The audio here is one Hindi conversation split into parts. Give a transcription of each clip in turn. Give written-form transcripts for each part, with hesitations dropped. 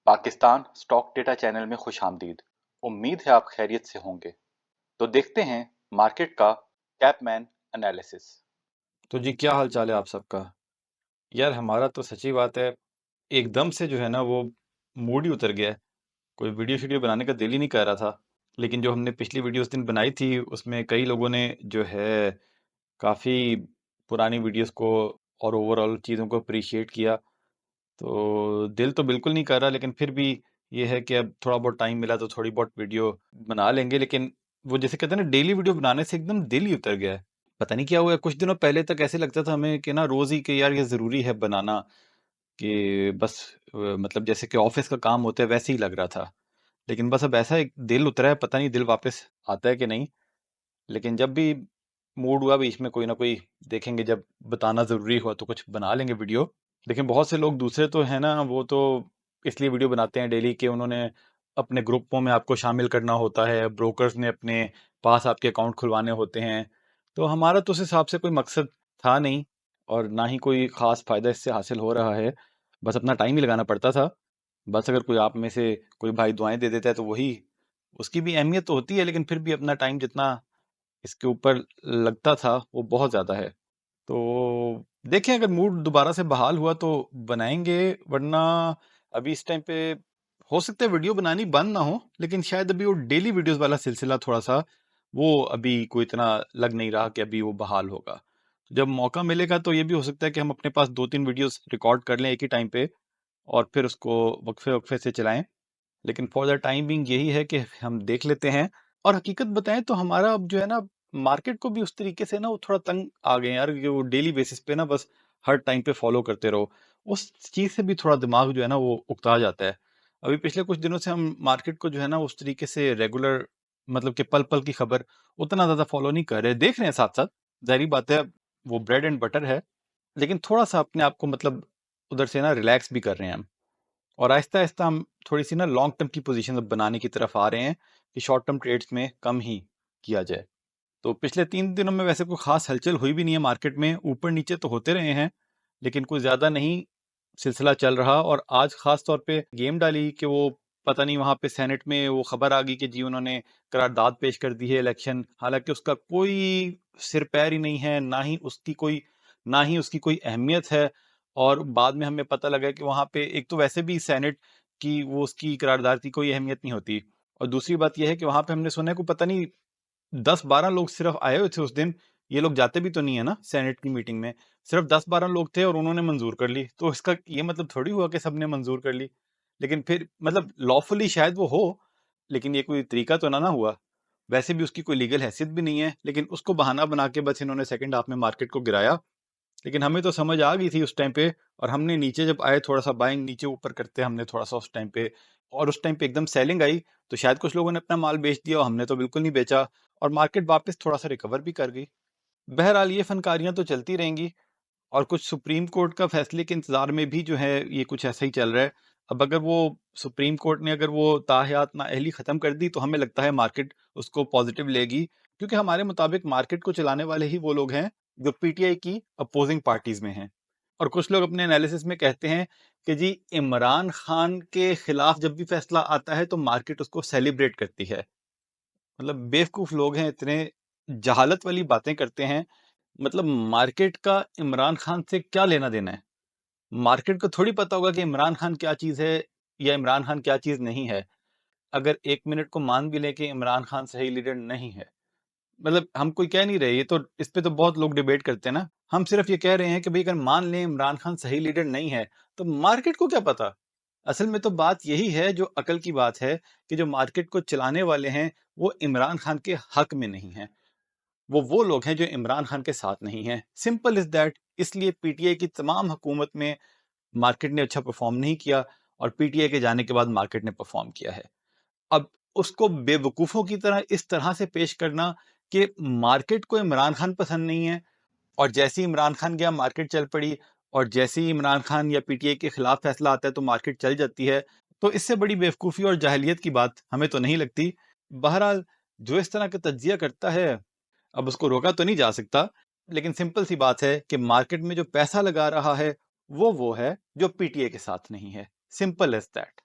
पाकिस्तान स्टॉक डेटा चैनल में खुशामदीद। उम्मीद है आप खैरियत से होंगे। तो देखते हैं मार्केट का कैपमैन एनालिसिस। तो जी क्या हाल चाल है आप सबका। यार हमारा तो सच्ची बात है, एकदम से जो है ना वो मूड ही उतर गया है। कोई वीडियो शीडियो बनाने का दिल ही नहीं कर रहा था। लेकिन जो हमने पिछली वीडियो उस दिन बनाई थी उसमें कई लोगों ने जो है काफ़ी पुरानी वीडियोस को और ओवरऑल चीज़ों को अप्रिशिएट किया। तो दिल तो बिल्कुल नहीं कर रहा, लेकिन फिर भी ये है कि अब थोड़ा बहुत टाइम मिला तो थोड़ी बहुत वीडियो बना लेंगे। लेकिन वो जैसे कहते हैं ना, डेली वीडियो बनाने से एकदम दिल ही उतर गया है। पता नहीं क्या हुआ है, कुछ दिनों पहले तक ऐसे लगता था हमें कि ना रोज ही कि यार ये जरूरी है बनाना, कि बस मतलब जैसे कि ऑफिस का काम होता है वैसे ही लग रहा था। लेकिन बस अब ऐसा एक दिल उतरा है, पता नहीं दिल वापस आता है कि नहीं। लेकिन जब भी मूड हुआ बीच में कोई ना कोई देखेंगे, जब बताना जरूरी हुआ तो कुछ बना लेंगे वीडियो। लेकिन बहुत से लोग दूसरे तो है ना, वो तो इसलिए वीडियो बनाते हैं डेली कि उन्होंने अपने ग्रुपों में आपको शामिल करना होता है, ब्रोकर्स ने अपने पास आपके अकाउंट खुलवाने होते हैं। तो हमारा तो उस हिसाब से कोई मकसद था नहीं, और ना ही कोई खास फायदा इससे हासिल हो रहा है। बस अपना टाइम ही लगाना पड़ता था। बस अगर कोई आप में से कोई भाई दुआएं दे देता है तो वही, उसकी भी अहमियत तो होती है, लेकिन फिर भी अपना टाइम जितना इसके ऊपर लगता था वो बहुत ज़्यादा है। तो देखें, अगर मूड दोबारा से बहाल हुआ तो बनाएंगे, वरना अभी इस टाइम पे हो सकता है वीडियो बनानी बंद ना हो, लेकिन शायद अभी वो डेली वीडियोस वाला सिलसिला थोड़ा सा वो अभी कोई इतना लग नहीं रहा कि अभी वो बहाल होगा। तो जब मौका मिलेगा तो ये भी हो सकता है कि हम अपने पास 2-3 वीडियोस रिकॉर्ड कर लें एक ही टाइम पे, और फिर उसको वक्फे वक्फे से चलाएं। लेकिन फॉर द टाइम बिंग यही है कि हम देख लेते हैं। और हकीकत बताएं तो हमारा अब जो है ना, मार्केट को भी उस तरीके से ना वो थोड़ा तंग आ गए हैं यार, कि वो डेली बेसिस पे ना बस हर टाइम पे फॉलो करते रहो। उस चीज से भी थोड़ा दिमाग जो है ना वो उकता जाता है। अभी पिछले कुछ दिनों से हम मार्केट को जो है ना उस तरीके से रेगुलर, मतलब कि पल पल की खबर उतना ज्यादा फॉलो नहीं कर रहे, देख रहे हैं साथ साथ। जाहिर बात है, वो ब्रेड एंड बटर है। लेकिन थोड़ा सा अपने आप को मतलब उधर से ना रिलैक्स भी कर रहे हैं हम। और आहिस्ता आहिस्ता हम थोड़ी सी ना लॉन्ग टर्म की पोजीशन बनाने की तरफ आ रहे हैं, कि शॉर्ट टर्म ट्रेड्स में कम ही किया जाए। तो पिछले 3 दिनों में वैसे कोई खास हलचल हुई भी नहीं है मार्केट में, ऊपर नीचे तो होते रहे हैं, लेकिन कोई ज्यादा नहीं सिलसिला चल रहा। और आज खास तौर पे गेम डाली कि वो पता नहीं वहां पे सेनेट में वो खबर आ गई कि जी उन्होंने करारदाद पेश कर दी है इलेक्शन, हालांकि उसका कोई सिर पैर ही नहीं है, ना ही उसकी कोई अहमियत है। और बाद में हमें पता लगा कि वहां पे एक तो वैसे भी सेनेट की वो उसकी करारदाद की कोई अहमियत नहीं होती, और दूसरी बात यह है कि वहां पे हमने सुना है को पता नहीं 10-12 लोग सिर्फ आए हुए थे उस दिन। ये लोग जाते भी तो नहीं है ना सेनेट की मीटिंग में। सिर्फ 10-12 लोग थे और उन्होंने मंजूर कर ली, तो इसका ये मतलब थोड़ी हुआ कि सबने मंजूर कर ली। लेकिन फिर मतलब लॉफुली शायद वो हो, लेकिन ये कोई तरीका तो ना ना हुआ। वैसे भी उसकी कोई लीगल हैसियत भी नहीं है, लेकिन उसको बहाना बना के बस इन्होंने सेकंड हाफ में मार्केट को गिराया। लेकिन हमें तो समझ आ गई थी उस टाइम पे, और हमने नीचे जब आए थोड़ा सा बाइंग नीचे ऊपर करते हमने थोड़ा सा उस टाइम पे, और उस टाइम पे एकदम सेलिंग आई, तो शायद कुछ लोगों ने अपना माल बेच दिया और हमने तो बिल्कुल नहीं बेचा, और मार्केट वापस थोड़ा सा रिकवर भी कर गई। बहरहाल ये फनकारियां तो चलती रहेंगी। और कुछ सुप्रीम कोर्ट का फैसले के इंतजार में भी जो है ये कुछ ऐसा ही चल रहा है। अब अगर वो सुप्रीम कोर्ट ने अगर वो ताहयात नाअहली खत्म कर दी तो हमें लगता है मार्केट उसको पॉजिटिव लेगी, क्योंकि हमारे मुताबिक मार्केट को चलाने वाले ही वो लोग हैं जो पीटीआई की अपोजिंग पार्टीज में हैं। और कुछ लोग अपने एनालिसिस में कहते हैं कि जी इमरान खान के खिलाफ जब भी फैसला आता है तो मार्केट उसको सेलिब्रेट करती है। मतलब बेवकूफ लोग हैं, इतने जहालत वाली बातें करते हैं। मतलब मार्केट का इमरान खान से क्या लेना देना है? मार्केट को थोड़ी पता होगा कि इमरान खान क्या चीज है या इमरान खान क्या चीज नहीं है। अगर 1 मिनट को मान भी ले कि इमरान खान सही लीडर नहीं है, मतलब हम कोई कह नहीं रहे, ये तो इस पे तो बहुत लोग डिबेट करते हैं ना। हम सिर्फ ये कह रहे हैं कि भाई अगर मान लें इमरान खान सही लीडर नहीं है, तो मार्केट को क्या पता। असल में तो बात यही है, जो अकल की बात है, कि जो मार्केट को चलाने वाले हैं वो इमरान खान के हक में नहीं है। वो लोग हैं जो इमरान खान के साथ नहीं हैं, सिंपल इज दैट। इसलिए पीटीआई की तमाम हुकूमत में मार्केट ने अच्छा परफॉर्म नहीं किया, और पीटीआई के जाने के बाद मार्केट ने परफॉर्म किया है। अब उसको बेवकूफों की तरह इस तरह से पेश करना कि मार्केट को इमरान खान पसंद नहीं है, और जैसे ही इमरान खान गया मार्केट चल पड़ी, और जैसे ही इमरान खान या पीटीआई के खिलाफ फैसला आता है तो मार्केट चल जाती है, तो इससे बड़ी बेवकूफी और जाहिलियत की बात हमें तो नहीं लगती। बहरहाल, जो इस तरह का तज्जिया करता है, अब उसको रोका तो नहीं जा सकता। लेकिन सिंपल सी बात है कि मार्केट में जो पैसा लगा रहा है वो है जो पीटीए के साथ नहीं है। Simple as that.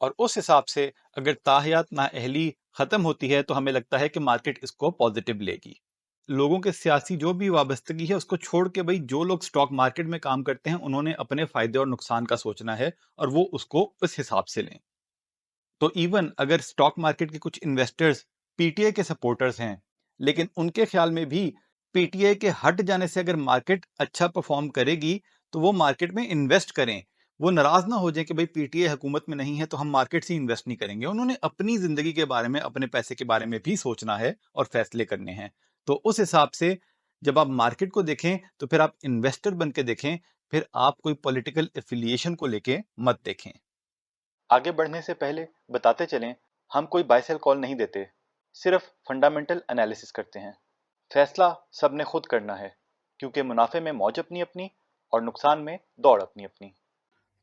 और उस हिसाब से अगर ताहयात नाअहली खत्म होती है तो हमें लगता है कि मार्केट इसको पॉजिटिव लेगी। लोगों के सियासी जो भी वाबस्तगी है उसको छोड़ के भाई जो लोग स्टॉक मार्केट में काम करते हैं उन्होंने अपने फायदे और नुकसान का सोचना है और वो उसको उस हिसाब से लें। तो इवन अगर स्टॉक मार्केट के कुछ इन्वेस्टर्स पीटीआई के सपोर्टर्स हैं, लेकिन उनके ख्याल में भी पीटीआई के हट जाने से अगर मार्केट अच्छा परफॉर्म करेगी तो वो मार्केट में इन्वेस्ट करें। वो नाराज ना हो जाए कि भाई पीटीआई हुकूमत में नहीं है तो हम मार्केट से इन्वेस्ट नहीं करेंगे। उन्होंने अपनी जिंदगी के बारे में, अपने पैसे के बारे में भी सोचना है और फैसले करने हैं। तो उस हिसाब से जब आप मार्केट को देखें तो फिर आप इन्वेस्टर बन के देखें, फिर आप कोई पॉलिटिकल एफिलिएशन को लेके मत देखें। आगे बढ़ने से पहले बताते चलें, हम कोई बाय सेल कॉल नहीं देते, सिर्फ फंडामेंटल एनालिसिस करते हैं। फैसला सबने खुद करना है, क्योंकि मुनाफे में मौज अपनी अपनी और नुकसान में दौड़ अपनी अपनी।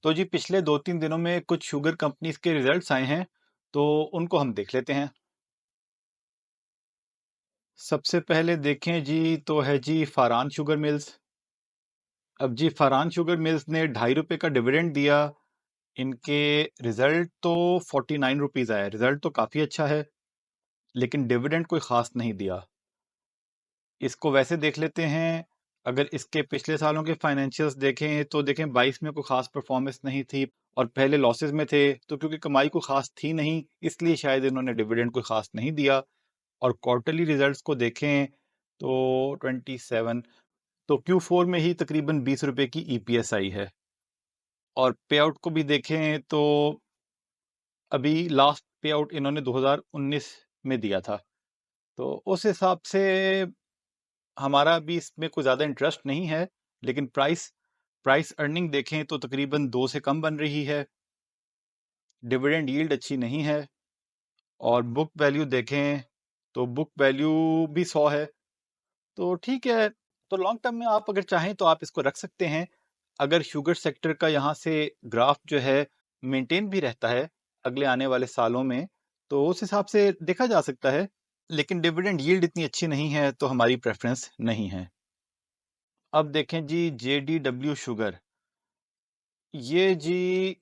तो जी पिछले 2-3 दिनों में कुछ शुगर कंपनीज के रिजल्ट्स आए हैं, तो उनको हम देख लेते हैं। सबसे पहले देखें जी तो है जी फारान शुगर मिल्स। अब जी फारान शुगर मिल्स ने ₹2.5 का डिविडेंड दिया। इनके रिजल्ट तो 49 रुपीज़ आया। रिजल्ट तो काफ़ी अच्छा है, लेकिन डिविडेंड कोई ख़ास नहीं दिया। इसको वैसे देख लेते हैं। अगर इसके पिछले सालों के फाइनेंशियल्स देखें तो देखें 22 में कोई ख़ास परफॉर्मेंस नहीं थी और पहले लॉसेस में थे, तो क्योंकि कमाई कोई ख़ास थी नहीं इसलिए शायद इन्होंने डिविडेंड कोई ख़ास नहीं दिया। और क्वार्टरली रिजल्ट्स को देखें तो 27, तो Q4 में ही तकरीबन 20 रुपए की ईपीएस आई है। और पे आउट को भी देखें तो अभी लास्ट पे आउट इन्होंने 2019 में दिया था। तो उस हिसाब से हमारा भी इसमें कोई ज़्यादा इंटरेस्ट नहीं है, लेकिन प्राइस प्राइस अर्निंग देखें तो तकरीबन 2 से कम बन रही है। डिविडेंड यील्ड अच्छी नहीं है। और बुक वैल्यू देखें तो बुक वैल्यू भी 100 है। तो ठीक है। तो लॉन्ग टर्म में आप अगर चाहें तो आप इसको रख सकते हैं। अगर शुगर सेक्टर का यहाँ से ग्राफ जो है मेंटेन भी रहता है अगले आने वाले सालों में, तो उस हिसाब से देखा जा सकता है। लेकिन डिविडेंड यील्ड इतनी अच्छी नहीं है तो हमारी प्रेफरेंस नहीं है। अब देखें जी JDW शुगर, ये जी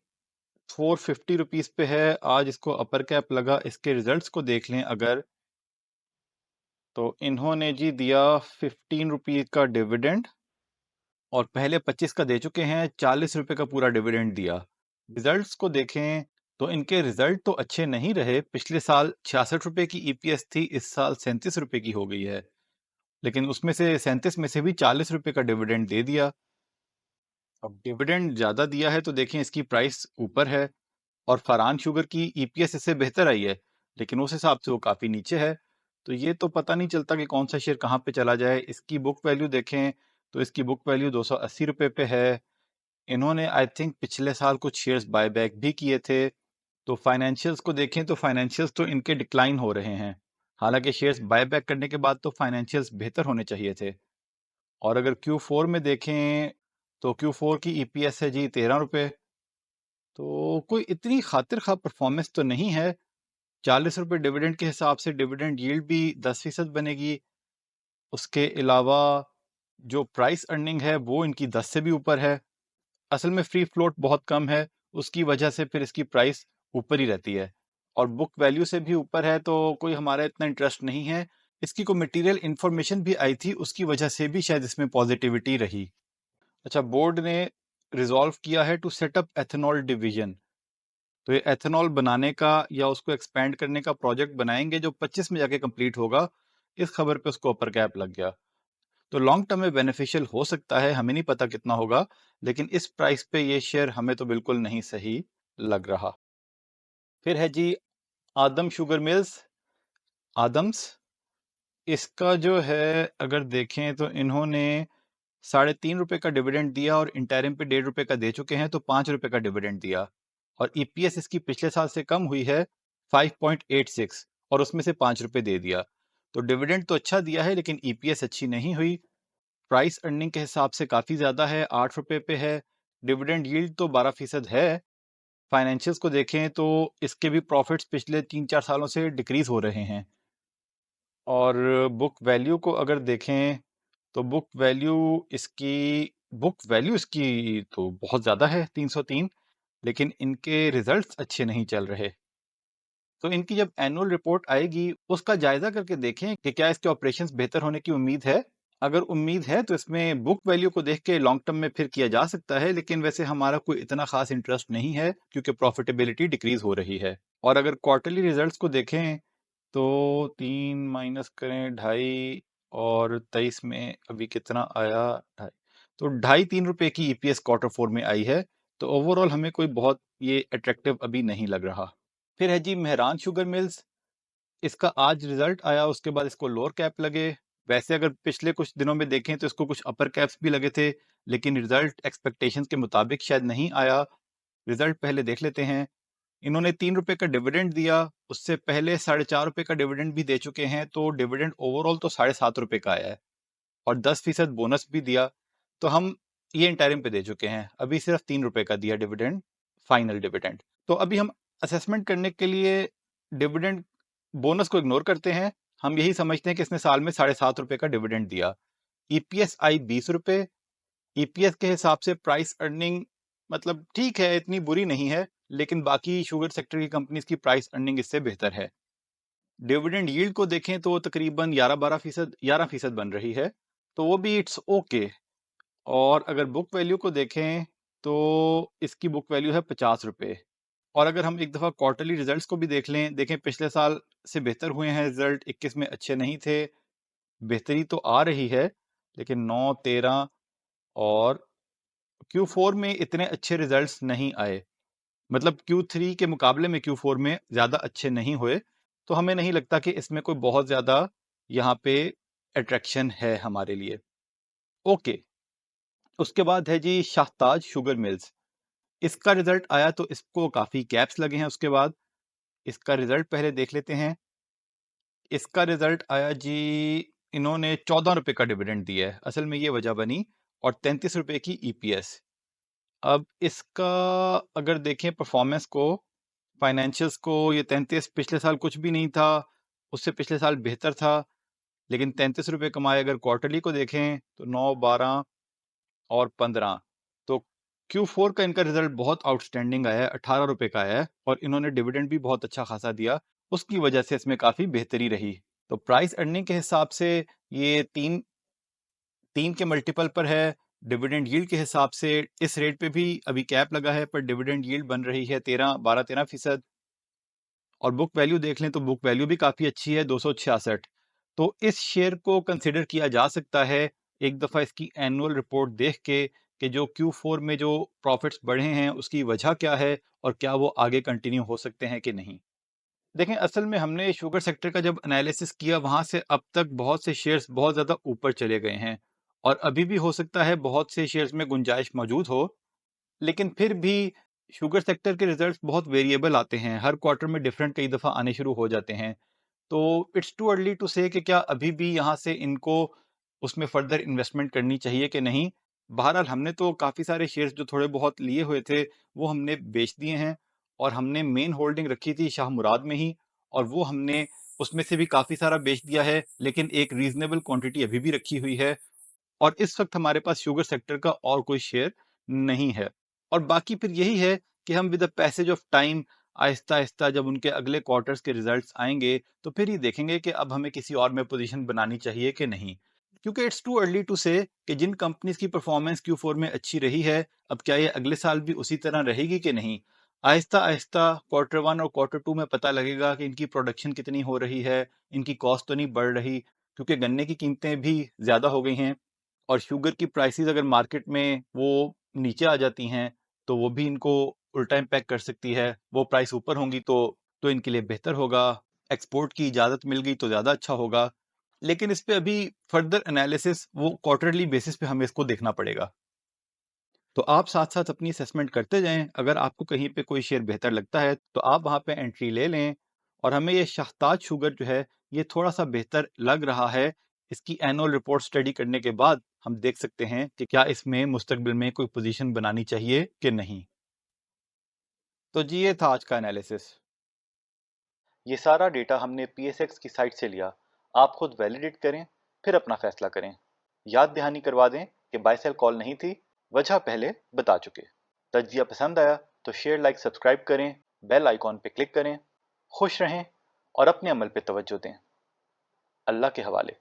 450 रुपीज़ पे है। आज इसको अपर कैप लगा। इसके रिजल्ट्स को देख लें अगर, तो इन्होंने जी दिया 15 रुपीज़ का डिविडेंड और पहले 25 का दे चुके हैं। 40 रुपए का पूरा डिविडेंड दिया। रिजल्ट्स को देखें तो इनके रिजल्ट तो अच्छे नहीं रहे। पिछले साल 66 रुपए की ईपीएस थी, इस साल 37 रुपए की हो गई है, लेकिन उसमें से 37 में से भी 40 रुपए का डिविडेंड दे दिया। अब डिविडेंड ज़्यादा दिया है तो देखें इसकी प्राइस ऊपर है और फरहान शुगर की ईपीएस इससे बेहतर आई है, लेकिन उस हिसाब से वो काफ़ी नीचे है। तो ये तो पता नहीं चलता कि कौन सा शेयर कहाँ पे चला जाए। इसकी बुक वैल्यू देखें तो इसकी बुक वैल्यू 280 रुपए पे है। इन्होंने आई थिंक पिछले साल कुछ शेयर्स बायबैक भी किए थे। तो फाइनेंशियल्स को देखें तो फाइनेंशियल्स तो इनके डिक्लाइन हो रहे हैं। हालांकि शेयर्स बायबैक करने के बाद तो फाइनेंशियल्स बेहतर होने चाहिए थे। और अगर Q4 में देखें तो Q4 की ईपीएस है जी 13 रुपए। तो कोई इतनी खातिर खा परफॉर्मेंस तो नहीं है। 40 रुपए डिविडेंड के हिसाब से डिविडेंड यील्ड भी 10% बनेगी। उसके अलावा जो प्राइस अर्निंग है वो इनकी 10 से भी ऊपर है। असल में फ्री फ्लोट बहुत कम है, उसकी वजह से फिर इसकी प्राइस ऊपर ही रहती है। और बुक वैल्यू से भी ऊपर है तो कोई हमारा इतना इंटरेस्ट नहीं है। इसकी कोई मटेरियल इंफॉर्मेशन भी आई थी, उसकी वजह से भी शायद इसमें पॉजिटिविटी रही। अच्छा, बोर्ड ने रिजॉल्व किया है टू सेटअप एथेनॉल डिवीजन। तो ये एथेनॉल बनाने का या उसको एक्सपेंड करने का प्रोजेक्ट बनाएंगे जो 25 में जाके कंप्लीट होगा। इस खबर पे उसको अपर कैप लग गया। तो लॉन्ग टर्म में बेनिफिशियल हो सकता है, हमें नहीं पता कितना होगा, लेकिन इस प्राइस पे ये शेयर हमें तो बिल्कुल नहीं सही लग रहा। फिर है जी आदम शुगर मिल्स, आदम्स। इसका जो है अगर देखें तो इन्होंने 3.5 रुपए का डिविडेंड दिया और इंटरिम पे 1.5 रुपए का दे चुके हैं, तो 5 रुपए का डिविडेंड दिया। और ईपीएस इसकी पिछले साल से कम हुई है 5.86, और उसमें से 5 रुपए दे दिया। तो डिविडेंड तो अच्छा दिया है लेकिन ईपीएस अच्छी नहीं हुई। प्राइस अर्निंग के हिसाब से काफ़ी ज़्यादा है, 8 रुपए पे है। डिविडेंड यील्ड तो 12% है। फाइनेंशियल्स को देखें तो इसके भी प्रॉफिट्स पिछले 3-4 सालों से डिक्रीज हो रहे हैं। और बुक वैल्यू को अगर देखें तो बुक वैल्यू इसकी तो बहुत ज़्यादा है, 303। लेकिन इनके रिजल्ट्स अच्छे नहीं चल रहे। तो इनकी जब एनुअल रिपोर्ट आएगी उसका जायजा करके देखें कि क्या इसके ऑपरेशंस बेहतर होने की उम्मीद है। अगर उम्मीद है तो इसमें बुक वैल्यू को देख के लॉन्ग टर्म में फिर किया जा सकता है, लेकिन वैसे हमारा कोई इतना खास इंटरेस्ट नहीं है क्योंकि प्रॉफिटेबिलिटी डिक्रीज हो रही है। और अगर क्वार्टरली रिजल्ट्स को देखें तो 3 माइनस करें 2.5 और 23 में अभी कितना आया 2.5, तो 2.5-3 रुपए की ईपीएस Q4 में आई है। तो ओवरऑल हमें कोई बहुत ये अट्रैक्टिव अभी नहीं लग रहा। फिर है जी मेहरान शुगर मिल्स। इसका आज रिजल्ट आया, उसके बाद इसको लोअर कैप लगे। वैसे अगर पिछले कुछ दिनों में देखें तो इसको कुछ अपर कैप्स भी लगे थे, लेकिन रिजल्ट एक्सपेक्टेशंस के मुताबिक शायद नहीं आया। रिजल्ट पहले देख लेते हैं। इन्होंने 3 रुपए का डिविडेंड दिया, उससे पहले 4.5 रुपए का डिविडेंड भी दे चुके हैं, तो डिविडेंड ओवरऑल तो 7.5 रुपए का आया है और 10% बोनस भी दिया। तो हम ये इंटरिम पे दे चुके हैं, अभी सिर्फ 3 रुपए का दिया डिविडेंड, फाइनल डिविडेंड। तो अभी हम असेसमेंट करने के लिए डिविडेंड बोनस को इग्नोर करते हैं। हम यही समझते हैं कि इसने साल में 7.5 रुपए का डिविडेंड दिया। ईपीएस आई 20 रुपए। ईपीएस के हिसाब से प्राइस अर्निंग मतलब ठीक है, इतनी बुरी नहीं है, लेकिन बाकी शुगर सेक्टर की कंपनीज की प्राइस अर्निंग इससे बेहतर है। डिविडेंड यील्ड को देखें तो तकरीबन 11% बन रही है, तो वो भी इट्स ओके। और अगर बुक वैल्यू को देखें तो इसकी बुक वैल्यू है 50 रुपए। और अगर हम एक दफ़ा क्वार्टरली रिजल्ट्स को भी देखें पिछले साल से बेहतर हुए हैं रिजल्ट, 21 में अच्छे नहीं थे, बेहतरी तो आ रही है, लेकिन 9, 13 और Q4 में इतने अच्छे रिजल्ट्स नहीं आए। मतलब Q3 के मुकाबले में Q4 में ज़्यादा अच्छे नहीं हुए। तो हमें नहीं लगता कि इसमें कोई बहुत ज़्यादा यहाँ पे अट्रैक्शन है हमारे लिए। ओके, उसके बाद है जी शाहताज शुगर मिल्स। इसका रिजल्ट आया तो इसको काफ़ी कैप्स लगे हैं। उसके बाद इसका रिजल्ट पहले देख लेते हैं। इसका रिजल्ट आया जी, इन्होंने 14 रुपए का डिविडेंड दिया है, असल में ये वजह बनी, और 33 रुपए की ईपीएस। अब इसका अगर देखें परफॉर्मेंस को, फाइनेंशियल्स को, ये 33 पिछले साल कुछ भी नहीं था, उससे पिछले साल बेहतर था, लेकिन 33 रुपए कमाए। अगर क्वार्टरली को देखें तो 9, 12 और 15, तो Q4 का इनका रिजल्ट बहुत आउटस्टैंडिंग आया है, 18 रुपए का आया है, और इन्होंने डिविडेंड भी बहुत अच्छा खासा दिया, उसकी वजह से इसमें काफ़ी बेहतरी रही। तो प्राइस अर्निंग के हिसाब से ये 3 के मल्टीपल पर है। डिविडेंड यील्ड के हिसाब से इस रेट पे भी अभी कैप लगा है, पर डिविडेंड यील्ड बन रही है 12-13%। और बुक वैल्यू देख लें तो बुक वैल्यू भी काफ़ी अच्छी है, 266। तो इस शेयर को कंसिडर किया जा सकता है एक दफ़ा इसकी एनुअल रिपोर्ट देख के कि जो Q4 में जो प्रॉफिट्स बढ़े हैं उसकी वजह क्या है और क्या वो आगे कंटिन्यू हो सकते हैं कि नहीं। देखें, असल में हमने शुगर सेक्टर का जब एनालिसिस किया वहाँ से अब तक बहुत से शेयर्स बहुत ज़्यादा ऊपर चले गए हैं, और अभी भी हो सकता है बहुत से शेयर्स में गुंजाइश मौजूद हो, लेकिन फिर भी शुगर सेक्टर के रिजल्ट्स बहुत वेरिएबल आते हैं, हर क्वार्टर में डिफरेंट कई दफ़ा आने शुरू हो जाते हैं। तो इट्स टू अर्ली टू से कि क्या अभी भी यहाँ से इनको उसमें फर्दर इन्वेस्टमेंट करनी चाहिए कि नहीं। बहरहाल हमने तो काफ़ी सारे शेयर्स जो थोड़े बहुत लिए हुए थे वो हमने बेच दिए हैं, और हमने मेन होल्डिंग रखी थी शाह मुराद में ही, और वो हमने उसमें से भी काफ़ी सारा बेच दिया है, लेकिन एक रीजनेबल क्वांटिटी अभी भी रखी हुई है। और इस वक्त हमारे पास शुगर सेक्टर का और कोई शेयर नहीं है। और बाकी फिर यही है कि हम with the passage of time Aahista Aahista जब उनके अगले क्वार्टर्स के रिजल्ट्स आएंगे तो फिर ही देखेंगे कि अब हमें किसी और में पोजीशन बनानी चाहिए कि नहीं। क्योंकि इट्स टू अर्ली टू से कि जिन कंपनीज की परफॉर्मेंस Q4 में अच्छी रही है, अब क्या ये अगले साल भी उसी तरह रहेगी कि नहीं। आहिस्ता आहिस्ता Q1 और Q2 में पता लगेगा कि इनकी प्रोडक्शन कितनी हो रही है, इनकी कॉस्ट तो नहीं बढ़ रही, क्योंकि गन्ने की कीमतें भी ज़्यादा हो गई हैं, और शुगर की प्राइसेस अगर मार्केट में वो नीचे आ जाती हैं तो वो भी इनको उल्टा इम्पैक्ट कर सकती है। वो प्राइस ऊपर होंगी तो इनके लिए बेहतर होगा, एक्सपोर्ट की इजाज़त मिल गई तो ज़्यादा अच्छा होगा। लेकिन इस पे अभी फर्दर एनालिसिस वो क्वार्टरली बेसिस पे हमें इसको देखना पड़ेगा। तो आप साथ साथ अपनी असेसमेंट करते जाएं, अगर आपको कहीं पे कोई शेयर बेहतर लगता है तो आप वहाँ पे एंट्री ले लें। और हमें ये शाहताज शुगर जो है ये थोड़ा सा बेहतर लग रहा है, इसकी एनुअल रिपोर्ट स्टडी करने के बाद हम देख सकते हैं कि क्या इसमें मुस्तकबिल में कोई पोजीशन बनानी चाहिए कि नहीं। तो जी ये था आज का एनालिसिस। ये सारा डेटा हमने PSX की साइट से लिया, आप खुद वैलिडेट करें, फिर अपना फैसला करें। याद दहानी करवा दें कि बाय सेल कॉल नहीं थी, वजह पहले बता चुके। तज्जिया पसंद आया तो शेयर लाइक सब्सक्राइब करें, बेल आइकॉन पे क्लिक करें। खुश रहें और अपने अमल पे तवज्जो दें। अल्लाह के हवाले।